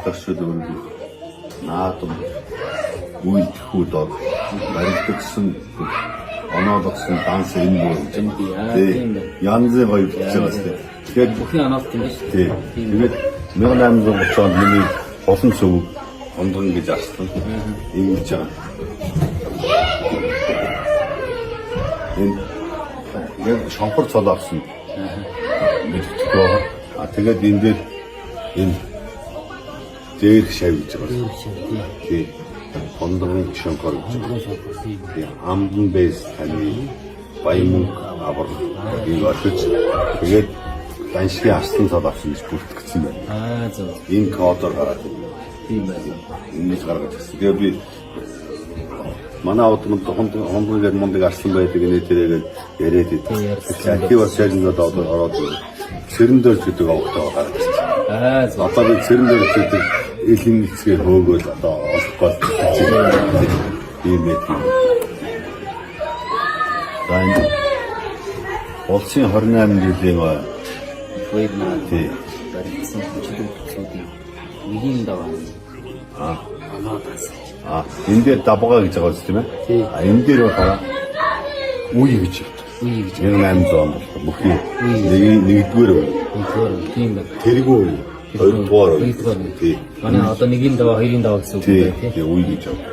гадагшил өөрөө наадам үйлдэхүүд бол баригдсан оноологсон данс энэ бүр янзын гоё хийж байгаа шүү дээ. Тэгэхээр бүхний оноолт юм биш. Тэгээд 1830 онд миний олон цөв ондон гэж арслан ингэж байгаа. Энэ яг шонхор цол авсан. Мэдтгэв. Тэгээд энэ дээр энэ дээр шавьж байгаа. Тийм. Ондон шонхор гэж байгаа. Тийм. Амдан бэс таны баян авар энэ очиж тэгээд даншгийн арслан цол авсан гэж бүртгэсэн байна. Зөв. Энэ кодоор гараад байна. Тийм байна. Энийг гаргаж ирсэн. Тэгээ би манай аудманд хондгоо мундаг арслан байдаг нэ тэрээгээд яриад идэв. Архив басаажнууд ороод цэрэн дөрж гэдэг авахтаа гараад ирсэн. Зөв. Одоо би цэрэн дөрж гэдэг элийн хэсгээр хөөгөөл одоо олохгүй ийм мэт. Дан улсын 28 жилийн хоёр наад баригдсан хүчтэй нэгийн даваа. Энэ дээр дабгаа гэж байгаа юм тийм ээ? Энэ дээр болохоор үе гэж байна. 1800 он болох бүхий нэгдүгээр үе. Тийм байна. Тэргүй үе. Хоёрдугаар үе. Манай одоо нэгийн даваа, хоёрын даваа гэсэн үг тийм үе гэж байна.